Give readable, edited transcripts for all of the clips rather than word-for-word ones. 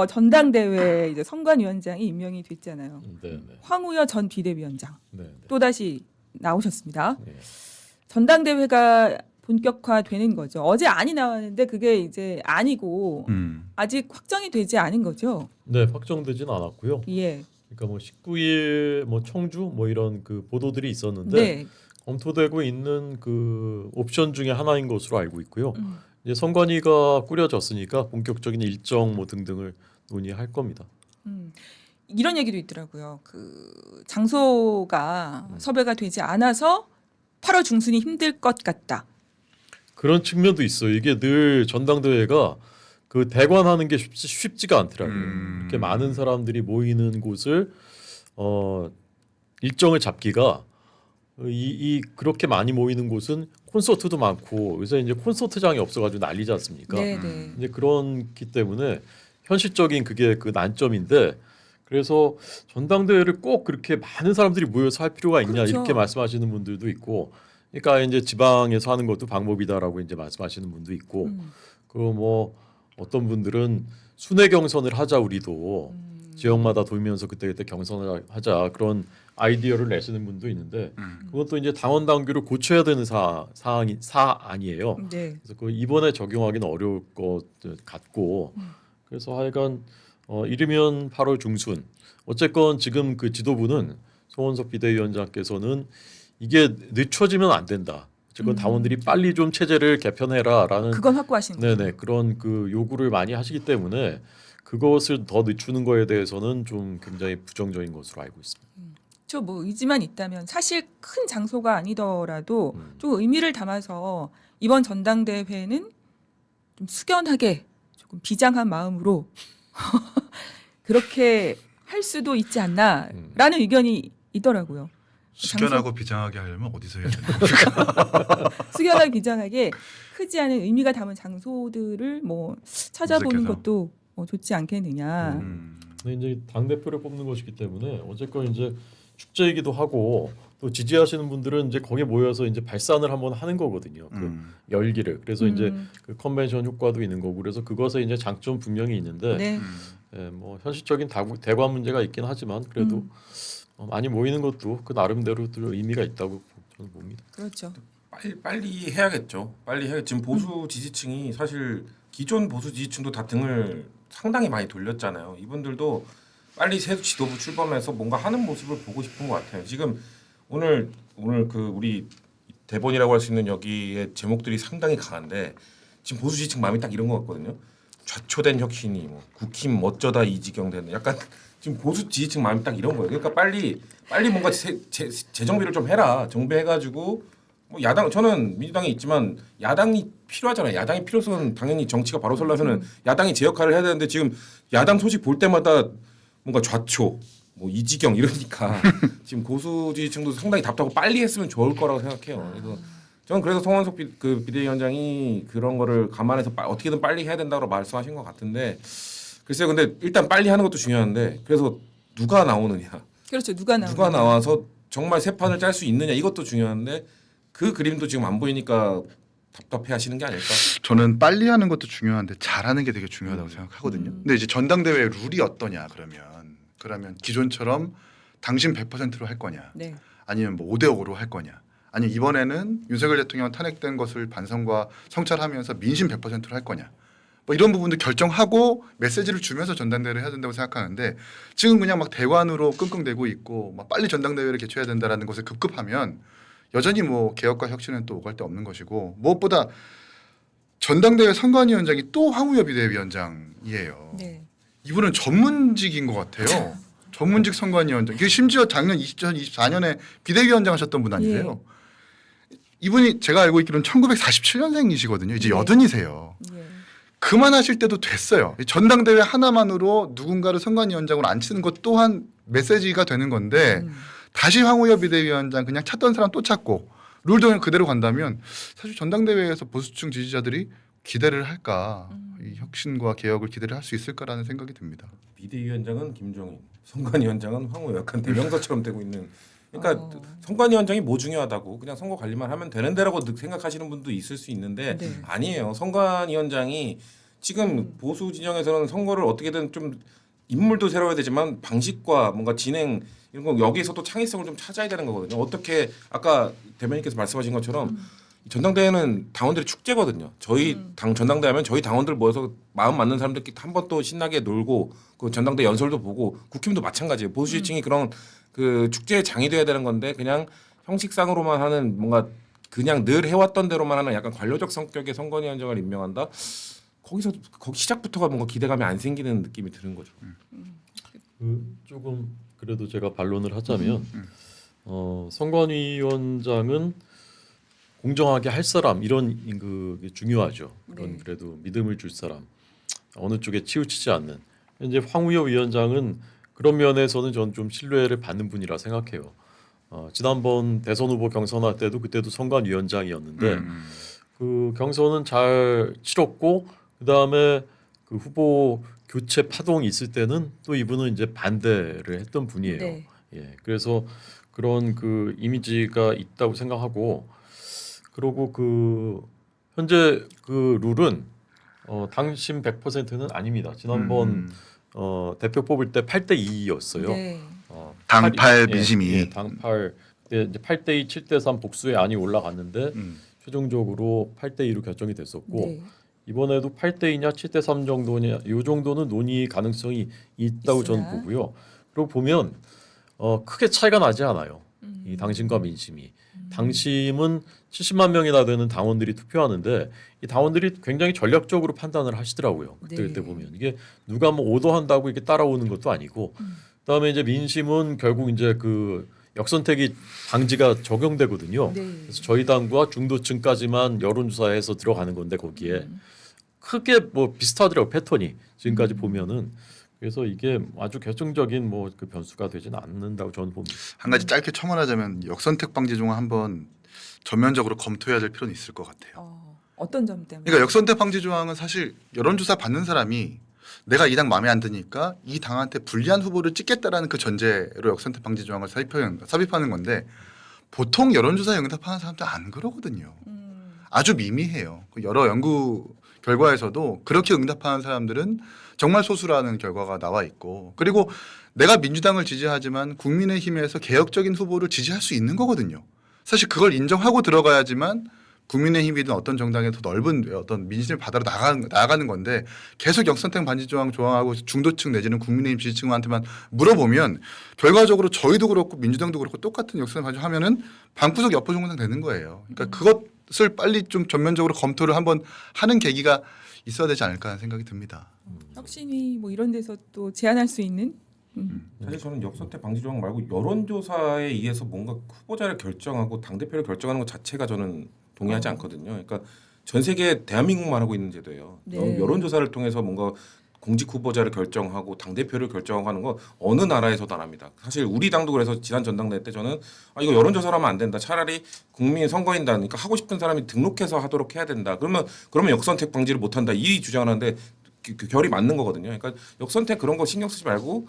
전당대회 이제 선관위원장이 임명이 됐잖아요. 네. 황우여 전 비대위원장 네. 또 다시 나오셨습니다. 네. 전당대회가 본격화되는 거죠. 어제 안이 나왔는데 그게 이제 아니고 아직 확정이 되지 않은 거죠. 네, 확정되진 않았고요. 예. 그러니까 뭐 19일 뭐 청주 뭐 이런 그 보도들이 있었는데 네. 검토되고 있는 그 옵션 중에 하나인 것으로 알고 있고요. 이제 선관위가 꾸려졌으니까 본격적인 일정 뭐 등등을 논의할 겁니다. 이런 얘기도 있더라고요. 그 장소가 섭외가 되지 않아서 8월 중순이 힘들 것 같다. 그런 측면도 있어요. 이게 늘 전당대회가 그 대관하는 게 쉽지가 않더라고요. 이렇게 많은 사람들이 모이는 곳을 일정을 잡기가 그렇게 많이 모이는 곳은 콘서트도 많고 요새 이제 콘서트장이 없어가지고 난리지 않습니까? 네네. 이제 그렇기 때문에 현실적인 그게 그 난점인데 그래서 전당대회를 꼭 그렇게 많은 사람들이 모여서 할 필요가 있냐 그렇죠. 이렇게 말씀하시는 분들도 있고, 그러니까 이제 지방에서 하는 것도 방법이다라고 이제 말씀하시는 분도 있고, 그 뭐 어떤 분들은 순회 경선을 하자 우리도 지역마다 돌면서 그때그때 경선을 하자 그런 아이디어를 내시는 분도 있는데 그것도 이제 당원 당규를 고쳐야 되는 사안이에요. 네. 그래서 그 이번에 적용하기는 어려울 것 같고 그래서 하여간 이르면 8월 중순 어쨌건 지금 그 지도부는 송원석 비대위원장께서는 이게 늦춰지면 안 된다. 어쨌건 당원들이 빨리 좀 체제를 개편해라라는 그건 확고하신 거죠. 네네 그런 그 요구를 많이 하시기 때문에 그것을 더 늦추는 거에 대해서는 좀 굉장히 부정적인 것으로 알고 있습니다. 저 뭐 의지만 있다면 사실 큰 장소가 아니더라도 좀 의미를 담아서 이번 전당대회는 좀 숙연하게 조금 비장한 마음으로 그렇게 할 수도 있지 않나라는 의견이 있더라고요. 숙연하고 비장하게 하려면 어디서 해야 되나? 숙연하게 비장하게 크지 않은 의미가 담은 장소들을 뭐 찾아보는 검색해서. 것도 좋지 않겠느냐. 근데 이제 당 대표를 뽑는 것이기 때문에 어쨌건 이제 축제이기도 하고 또 지지하시는 분들은 이제 거기에 모여서 이제 발산을 한번 하는 거거든요. 그 열기를. 그래서 이제 그 컨벤션 효과도 있는 거고 그래서 그것에 이제 장점 분명히 있는데 네. 예, 뭐 현실적인 대관 문제가 있긴 하지만 그래도 많이 모이는 것도 그 나름대로 또 의미가 있다고 저는 봅니다. 그렇죠. 빨리 해야겠죠. 빨리 해. 지금 보수 지지층이 사실 기존 보수 지지층도 다 등을 상당히 많이 돌렸잖아요. 이분들도 빨리 새 지도부 출범해서 뭔가 하는 모습을 보고 싶은 것 같아요. 지금 오늘 그 우리 대본이라고 할 수 있는 여기에 제목들이 상당히 강한데 지금 보수 지지층 마음이 딱 이런 것 같거든요. 좌초된 혁신이 뭐 국힘 어쩌다 이 지경 되는 약간 지금 보수 지지층 마음이 딱 이런 거예요. 그러니까 빨리 뭔가 재정비를 좀 해라. 정비해가지고 뭐 야당 저는 민주당에 있지만 야당이 필요하잖아요. 야당이 필요성은 당연히 정치가 바로 서려면은 야당이 제 역할을 해야 되는데 지금 야당 소식 볼 때마다 뭔가 좌초 뭐 이지경 이러니까 지금 보수 지지층도 상당히 답답하고 빨리 했으면 좋을 거라고 생각해요. 그래서 저는 그래서 송원석 비대위원장이 그런 거를 감안해서 어떻게든 빨리 해야 된다고 말씀하신 것 같은데 글쎄요. 근데 일단 빨리 하는 것도 중요한데 그래서 누가 나오느냐. 그렇죠. 누가 나와서 정말 새 판을 짤 수 있느냐 이것도 중요한데 그 그림도 지금 안 보이니까 답답해하시는 게 아닐까? 저는 빨리 하는 것도 중요한데 잘하는 게 되게 중요하다고 생각하거든요. 근데 이제 전당대회 룰이 어떠냐 그러면 기존처럼 당신 100%로 할 거냐, 네. 아니면 뭐 5대5로 할 거냐, 아니면 이번에는 윤석열 대통령 탄핵된 것을 반성과 성찰하면서 민심 100%로 할 거냐. 뭐 이런 부분도 결정하고 메시지를 주면서 전당대회를 해야 된다고 생각하는데 지금 그냥 막 대관으로 끙끙대고 있고 막 빨리 전당대회를 개최해야 된다라는 것에 급급하면 여전히 뭐 개혁과 혁신은 또 오갈 데 없는 것이고 무엇보다 전당대회 선관위원장이 또 황우여 비대위원장이에요. 네. 이분은 전문직인 것 같아요. 전문직 선관위원장. 이게 심지어 작년 2024년에 비대위원장 하셨던 분 아니세요? 이분이 제가 알고 있기로는 1947년생이시거든요. 이제 네. 80이세요. 예. 그만하실 때도 됐어요. 전당대회 하나만으로 누군가를 선관위원장으로 앉히는 것 또한 메시지가 되는 건데 다시 황우여 비대위원장 그냥 찾던 사람 또 찾고 룰도 그냥 그대로 간다면 사실 전당대회에서 보수층 지지자들이 기대를 할까, 이 혁신과 개혁을 기대를 할 수 있을까라는 생각이 듭니다. 비대위원장은 김종인, 선관위원장은 황우여 약간 대명사처럼 되고 있는. 그러니까 선관위원장이 뭐 중요하다고 그냥 선거 관리만 하면 되는 데라고 생각하시는 분도 있을 수 있는데 네. 아니에요. 선관위원장이 지금 보수 진영에서는 선거를 어떻게든 좀 인물도 새로워야 되지만 방식과 뭔가 진행 이런 거 여기에서도 창의성을 좀 찾아야 되는 거거든요. 어떻게 아까 대변인께서 말씀하신 것처럼 전당대회는 당원들의 축제거든요. 저희 당 전당대회 하면 저희 당원들 모여서 마음 맞는 사람들끼리 한 번 또 신나게 놀고 그 전당대 연설도 보고 국힘도 마찬가지예요. 보수 지지층이 그런 그 축제의 장이 돼야 되는 건데 그냥 형식상으로만 하는 뭔가 그냥 늘 해왔던 대로만 하는 약간 관료적 성격의 선관위원장을 임명한다. 거기서 거기 시작부터가 뭔가 기대감이 안 생기는 느낌이 드는 거죠. 조금 그래도 제가 반론을 하자면 선관위원장은 공정하게 할 사람 이런 그 중요하죠. 그런 네. 그래도 믿음을 줄 사람 어느 쪽에 치우치지 않는. 이제 황우여 위원장은 그런 면에서는 저는 좀 신뢰를 받는 분이라 생각해요. 지난번 대선 후보 경선할 때도 그때도 선관위원장이었는데 그 경선은 잘 치렀고 그 다음에 그 후보 교체 파동이 있을 때는 또 이분은 이제 반대를 했던 분이에요. 네. 예, 그래서 그런 그 이미지가 있다고 생각하고 그리고 그 현재 그 룰은 당심 100%는 아닙니다. 지난번 대표 뽑을 때 8대 2였어요. 네. 당팔 민심이. 당팔 그때 이제 8대 2, 7대 3 복수의 안이 올라갔는데 최종적으로 8대 2로 결정이 됐었고 네. 이번에도 8대 2냐 7대 3 정도냐 이 정도는 논의 가능성이 있다고 저는 있으나. 보고요. 그리고 보면 크게 차이가 나지 않아요. 이 당심과 민심이. 당심은 70만 명이나 되는 당원들이 투표하는데 이 당원들이 굉장히 전략적으로 판단을 하시더라고요. 그때 네. 보면 이게 누가 뭐 오더한다고 이게 따라오는 것도 아니고 그다음에 이제 민심은 결국 이제 그 역선택이 방지가 적용되거든요. 네. 그래서 저희 당과 중도층까지만 여론조사해서 들어가는 건데 거기에 크게 뭐 비슷하더라고 패턴이 지금까지 보면은 그래서 이게 아주 결정적인 뭐 그 변수가 되지는 않는다고 저는 봅니다. 한 가지 짧게 첨언하자면 역선택 방지 조항 한번 전면적으로 검토해야 될 필요는 있을 것 같아요. 어떤 점 때문에? 그러니까 역선택 방지 조항은 사실 여론조사 받는 사람이 내가 이 당 마음에 안 드니까 이 당한테 불리한 후보를 찍겠다라는 그 전제로 역선택 방지 조항을 삽입하는 건데 보통 여론조사에 응답하는 사람들 안 그러거든요. 아주 미미해요. 그 여러 연구 결과에서도 그렇게 응답하는 사람들은 정말 소수라는 결과가 나와 있고 그리고 내가 민주당을 지지하지만 국민의힘에서 개혁적인 후보를 지지할 수 있는 거거든요. 사실 그걸 인정하고 들어가야지만 국민의힘이든 어떤 정당에 더 넓은 어떤 민심을 받아러 나아가는 건데 계속 역선택 반지 조항 조항하고 중도층 내지는 국민의힘 지지층한테만 물어보면 결과적으로 저희도 그렇고 민주당도 그렇고 똑같은 역선택 반지 하면은 방구석 여포 정당 되는 거예요. 그러니까 그것을 빨리 좀 전면적으로 검토를 한번 하는 계기가 있어야 되지 않을까 하는 생각이 듭니다. 혁신이 뭐 이런 데서 또 제안할 수 있는 사실 저는 역선택 방지 조항 말고 여론조사에 의해서 뭔가 후보자를 결정하고 당 대표를 결정하는 것 자체가 저는 동의하지 않거든요. 그러니까 전 세계 대한민국만 하고 있는 제도예요. 네. 여론조사를 통해서 뭔가 공직 후보자를 결정하고 당 대표를 결정하고 하는 거 어느 나라에서도 안 합니다. 사실 우리 당도 그래서 지난 전당대회 때 저는 이거 여론조사로 하면 안 된다. 차라리 국민 선거인단 그러니까 하고 싶은 사람이 등록해서 하도록 해야 된다. 그러면 역선택 방지를 못 한다. 이 주장하는데 그 결이 맞는 거거든요. 그러니까 역선택 그런 거 신경 쓰지 말고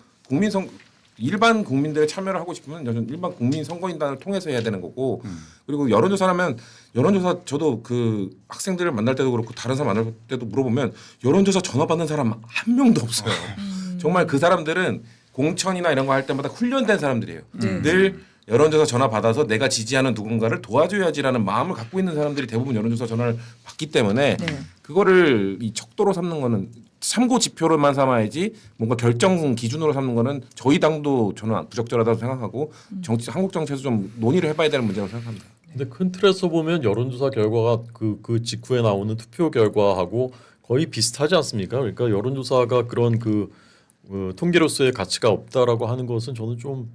일반 국민들의 참여를 하고 싶으면 일반 국민 선거인단을 통해서 해야 되는 거고 그리고 여론조사라면 여론조사 저도 그 학생들을 만날 때도 그렇고 다른 사람 만날 때도 물어보면 여론조사 전화 받는 사람 한 명도 없어요. 정말 그 사람들은 공천이나 이런 거 할 때마다 훈련된 사람들이에요. 네. 늘 여론조사 전화 받아서 내가 지지하는 누군가를 도와줘야지라는 마음을 갖고 있는 사람들이 대부분 여론조사 전화를 받기 때문에 네. 그거를 이 척도로 삼는 거는 참고 지표로만 삼아야지 뭔가 결정 기준으로 삼는 거는 저희 당도 저는 부적절하다고 생각하고 한국 정치에서 좀 논의를 해봐야 되는 문제라고 생각합니다. 근데 큰 틀에서 보면 여론조사 결과가 그 직후에 나오는 투표 결과하고 거의 비슷하지 않습니까? 그러니까 여론조사가 그런 통계로서의 가치가 없다라고 하는 것은 저는 좀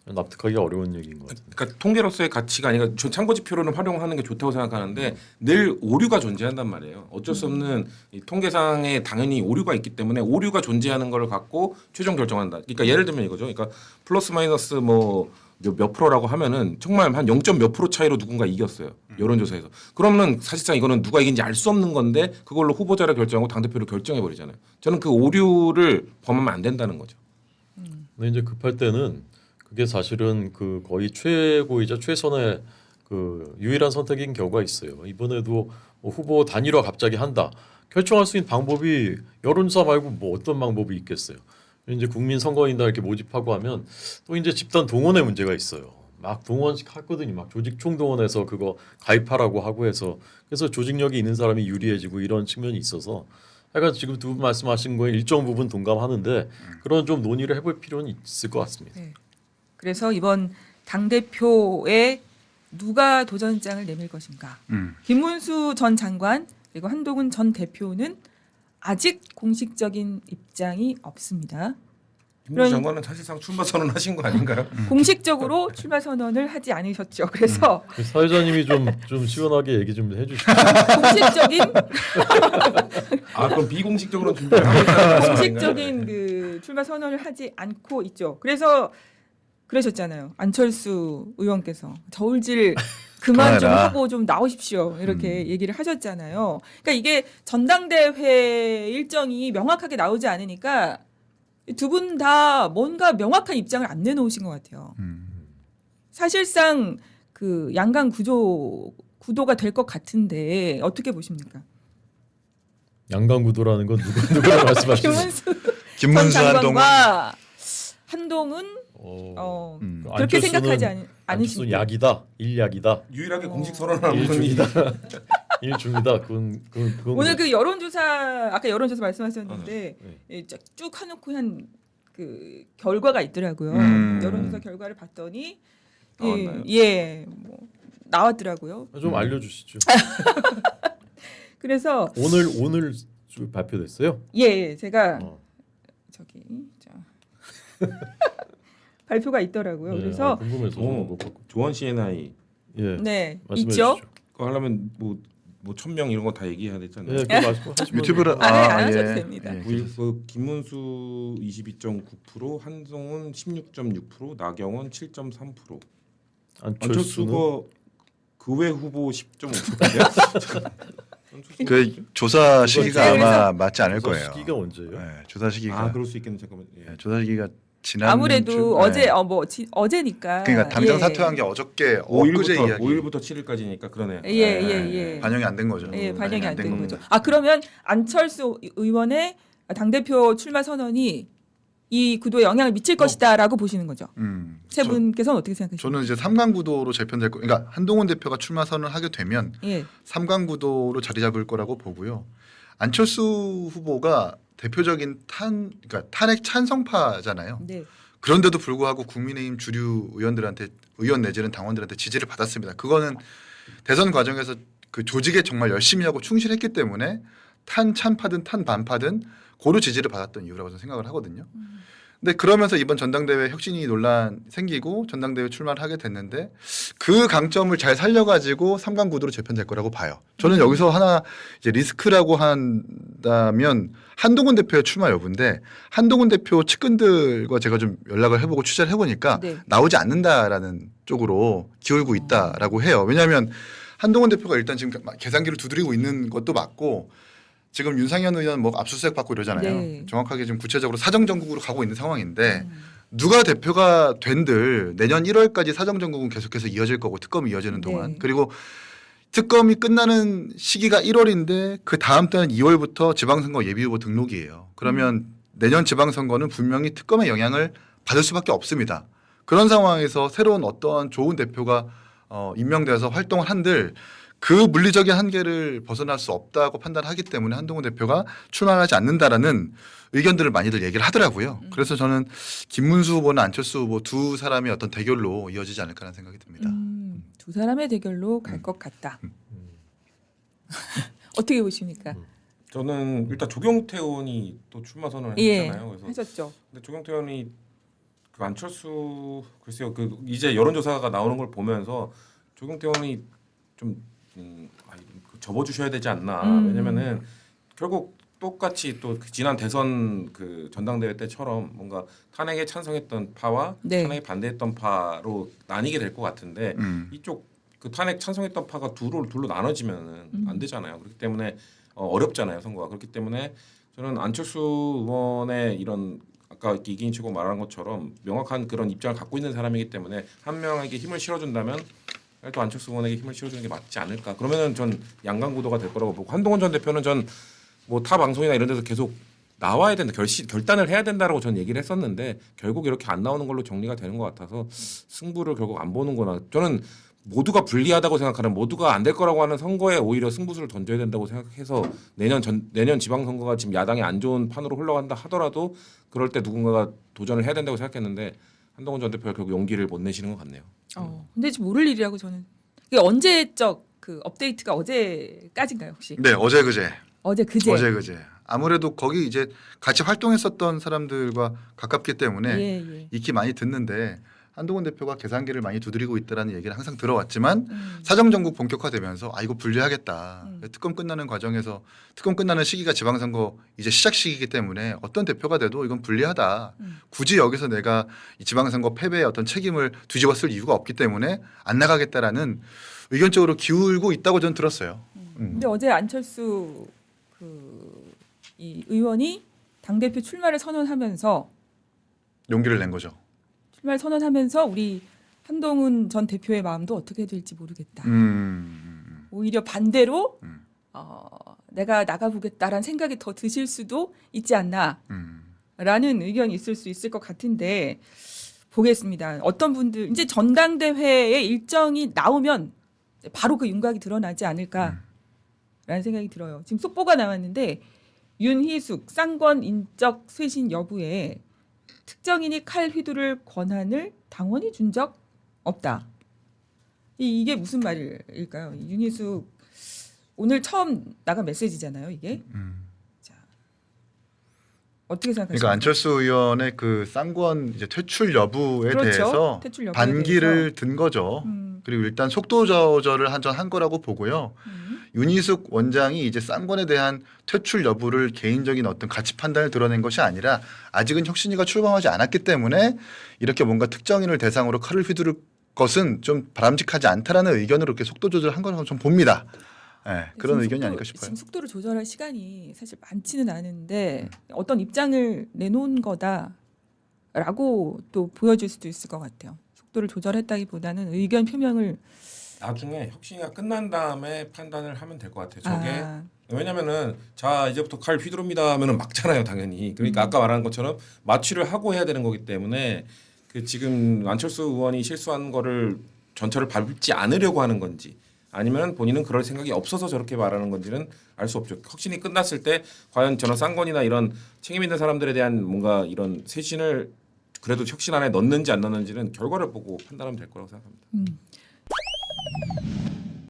납득하기가 어려운 얘기인 것 같습니다. 그러니까 통계로서의 가치가 아니라 참고 지표로는 활용하는 게 좋다고 생각하는데 늘 오류가 존재한단 말이에요. 어쩔 수 없는 이 통계상에 당연히 오류가 있기 때문에 오류가 존재하는 걸 갖고 최종 결정한다. 그러니까 예를 들면 이거죠. 그러니까 플러스 마이너스 뭐 몇 프로라고 하면은 정말 한 0. 몇 프로 차이로 누군가 이겼어요. 여론조사에서. 그러면 사실상 이거는 누가 이긴지 알 수 없는 건데 그걸로 후보자를 결정하고 당대표를 결정해 버리잖아요. 저는 그 오류를 범하면 안 된다는 거죠. 근데 이제 급할 때는 그게 사실은 그 거의 최고이자 최선의 그 유일한 선택인 경우가 있어요. 이번에도 뭐 후보 단일화 갑자기 한다. 결정할 수 있는 방법이 여론조사 말고 뭐 어떤 방법이 있겠어요. 이제 국민 선거인단 이렇게 모집하고 하면 또 이제 집단 동원의 문제가 있어요. 막 동원식 하거든요. 막 조직 총동원해서 그거 가입하라고 하고 해서 그래서 조직력이 있는 사람이 유리해지고 이런 측면이 있어서 하여간 지금 두 분 말씀하신 거에 일정 부분 동감하는데 그런 좀 논의를 해볼 필요는 있을 것 같습니다. 네. 그래서 이번 당 대표에 누가 도전장을 내밀 것인가? 김문수 전 장관 그리고 한동훈 전 대표는 아직 공식적인 입장이 없습니다. 김문수 장관은 사실상 출마 선언하신 거 아닌가요? 공식적으로 출마 선언을 하지 않으셨죠. 그래서 사회자님이 좀 시원하게 얘기 좀 해주시죠. 공식적인 아 그럼 비공식적으로 준비를 하고 있다는 공식적인 그 출마 선언을 하지 않고 있죠. 그래서 그러셨잖아요. 안철수 의원께서 저울질 그만 좀 그만해라. 하고 좀 나오십시오. 이렇게 얘기를 하셨잖아요. 그러니까 이게 전당대회 일정이 명확하게 나오지 않으니까 두 분 다 뭔가 명확한 입장을 안 내놓으신 것 같아요. 사실상 그 양강 구도가 될 것 같은데 어떻게 보십니까? 양강구도라는 건 누구를 말씀하시는 거예요? 김문수 전 한동훈 장관과 한동훈 음. 그렇게 생각하지 않으십니까? 약이다, 일약이다, 유일하게 공식 선언하는 분이 일중이다, 일중이다. 그건 오늘 그 여론조사 아까 여론조사 말씀하셨는데 네. 예, 쭉 해놓고 한 그 결과가 있더라고요. 음. 여론조사 결과를 봤더니 나왔나요? 뭐 나왔더라고요. 좀 알려주시죠. 그래서 오늘 발표됐어요? 제가 어. 저기 자 발표가 있더라고요. 네, 그래서 궁금해서 뭐 조원 CNI 예, 네 말씀해 있죠. 주시죠. 그거 하려면 뭐 1000명 이런 거 다 얘기해야 되잖아요. 예, 그 말씀하시면 유튜브를 안 하셔도 됩니다. 그 김문수 22.9%, 한동훈 16.6%, 나경원 7.3%, 안철수는 안철수가 그외 후보 10.5%인데요. 그 조사 시기가 그래서 아마 맞지 않을 조사 거예요. 시기가 언제예요? 네, 조사 시기가 아 그럴 수 있겠네. 잠깐만. 예. 조사 시기가 지난 아무래도 주- 어제 네. 어제니까 그러니까 당장 예. 사퇴한 게 어저께 엊그제 5일부터 이야기 5일부터 7일까지니까 그러네요. 예. 반영이 안 된 거죠. 예, 반영이 안 된 겁니다. 거죠. 아 그러면 안철수 의원의 당 대표 출마 선언이 이 구도에 영향을 미칠 것이다라고 보시는 거죠. 세 분께서는 어떻게 생각하십니까? 저는 이제 3강 구도로 재편될 거. 그러니까 한동훈 대표가 출마 선언을 하게 되면 예. 3강 구도로 자리 잡을 거라고 보고요. 안철수 후보가 대표적인 그러니까 탄핵 찬성파잖아요. 네. 그런데도 불구하고 국민의힘 주류 의원 내지는 당원들한테 지지를 받았습니다. 그거는 대선 과정에서 그 조직에 정말 열심히 하고 충실했기 때문에 탄 찬파든 탄 반파든 고루 지지를 받았던 이유라고 저는 생각을 하거든요. 근데 그러면서 이번 전당대회 혁신이 논란 생기고 전당대회 출마를 하게 됐는데 그 강점을 잘 살려가지고 3강 구도로 재편될 거라고 봐요. 저는 여기서 하나 이제 리스크라고 한다면 한동훈 대표의 출마 여부인데 한동훈 대표 측근들과 제가 좀 연락을 해보고 취재를 해보니까 네. 나오지 않는다라는 쪽으로 기울고 있다라고 해요. 왜냐하면 한동훈 대표가 일단 지금 계산기를 두드리고 있는 것도 맞고 지금 윤상현 의원 뭐 압수수색 받고 이러잖아요. 네. 정확하게 지금 구체적으로 사정정국으로 가고 있는 상황인데 누가 대표가 된들 내년 1월까지 사정정국은 계속해서 이어질 거고 특검이 이어지는 동안 네. 그리고 특검이 끝나는 시기가 1월인데 그 다음 달은 2월부터 지방선거 예비후보 등록이에요. 그러면 내년 지방선거는 분명히 특검의 영향을 받을 수밖에 없습니다. 그런 상황에서 새로운 어떠한 좋은 대표가 임명되어서 활동을 한들 그 물리적인 한계를 벗어날 수 없다고 판단하기 때문에 한동훈 대표가 출마하지 않는다라는 의견들을 많이들 얘기를 하더라고요. 그래서 저는 김문수 후보나 안철수 후보 두 사람의 어떤 대결로 이어지지 않을까라는 생각이 듭니다. 두 사람의 대결로 갈 것 같다. 어떻게 보십니까? 저는 일단 조경태 의원이 또 출마 선언을 예, 했잖아요. 그래서 하셨죠. 근데 조경태 의원이 그 안철수 글쎄요 그 이제 여론조사가 나오는 걸 보면서 조경태 의원이 좀 접어주셔야 되지 않나. 왜냐면은 결국 똑같이 또그 지난 대선 그 전당대회 때처럼 뭔가 탄핵에 찬성했던 파와 네. 탄핵에 반대했던 파로 나뉘게 될 것 같은데 이쪽 그 탄핵 찬성했던 파가 둘로 나눠지면은 안 되잖아요. 그렇기 때문에 어렵잖아요 선거가. 그렇기 때문에 저는 안철수 의원의 이런 아까 이기인 치고 말한 것처럼 명확한 그런 입장을 갖고 있는 사람이기 때문에 한 명에게 힘을 실어준다면 또 안철수 의원에게 힘을 실어주는 게 맞지 않을까. 그러면은 전 양강 구도가 될 거라고 보고 한동훈 전 대표는 전 뭐 타 방송이나 이런 데서 계속 나와야 된다, 결단을 해야 된다라고 저는 얘기를 했었는데 결국 이렇게 안 나오는 걸로 정리가 되는 것 같아서 승부를 결국 안 보는구나. 저는 모두가 불리하다고 생각하는, 모두가 안 될 거라고 하는 선거에 오히려 승부수를 던져야 된다고 생각해서 내년 지방선거가 지금 야당이 안 좋은 판으로 흘러간다 하더라도 그럴 때 누군가가 도전을 해야 된다고 생각했는데 한동훈 전 대표가 결국 용기를 못 내시는 것 같네요. 근데 지금 모를 일이라고 저는. 이게 언제적 그 업데이트가 어제까지인가요 혹시? 네, 어제 그제. 어제 그제. 아무래도 거기 이제 같이 활동했었던 사람들과 가깝기 때문에 예. 익히 많이 듣는데 한동훈 대표가 계산기를 많이 두드리고 있다라는 얘기를 항상 들어왔지만 사정정국 본격화되면서 이거 분리하겠다. 특검 끝나는 과정에서 특검 끝나는 시기가 지방선거 이제 시작 시기이기 때문에 어떤 대표가 돼도 이건 분리하다. 굳이 여기서 내가 이 지방선거 패배의 어떤 책임을 뒤집어 쓸 이유가 없기 때문에 안 나가겠다라는 의견적으로 기울고 있다고 저는 들었어요. 근데 어제 안철수 이 의원이 당 대표 출마를 선언하면서 용기를 낸 거죠. 출마를 선언하면서 우리 한동훈 전 대표의 마음도 어떻게 될지 모르겠다. 오히려 반대로 내가 나가보겠다라는 생각이 더 드실 수도 있지 않나라는 의견이 있을 수 있을 것 같은데 보겠습니다. 어떤 분들 이제 전당대회의 일정이 나오면 바로 그 윤곽이 드러나지 않을까라는 생각이 들어요. 지금 속보가 나왔는데 윤희숙 쌍권 인적 쇄신 여부에 특정인이 칼 휘두를 권한을 당원이 준 적 없다. 이게 무슨 말일까요? 윤희숙 오늘 처음 나간 메시지잖아요. 이게. 자, 어떻게 생각하십니까? 그러니까 안철수 의원의 그 쌍권 이제 퇴출 여부에 그렇죠. 대해서 퇴출 여부에 반기를 든 거죠. 그리고 일단 속도 조절을 한 거라고 보고요. 윤희숙 원장이 이제 쌍권에 대한 퇴출 여부를 개인적인 어떤 가치 판단을 드러낸 것이 아니라 아직은 혁신위가 출범하지 않았기 때문에 이렇게 뭔가 특정인을 대상으로 칼을 휘두를 것은 좀 바람직하지 않다라는 의견으로 이렇게 속도 조절을 한 거라고 좀 봅니다. 네, 그런 의견이 아닐까 싶어요. 지금 속도를 조절할 시간이 사실 많지는 않은데 어떤 입장을 내놓은 거다라고 또 보여줄 수도 있을 것 같아요. 속도를 조절했다기보다는 의견 표명을 나중에 혁신위가 끝난 다음에 판단을 하면 될 것 같아요. 저게 왜냐면은 자 이제부터 칼 휘두릅니다 하면은 막잖아요, 당연히. 그러니까 아까 말한 것처럼 마취를 하고 해야 되는 거기 때문에 그 지금 안철수 의원이 실수한 거를 전철을 밟지 않으려고 하는 건지 아니면 본인은 그럴 생각이 없어서 저렇게 말하는 건지는 알 수 없죠. 혁신이 끝났을 때 과연 저런 쌍권이나 이런 책임 있는 사람들에 대한 뭔가 이런 쇄신을 그래도 혁신 안에 넣는지 안 넣는지는 결과를 보고 판단하면 될 거라고 생각합니다.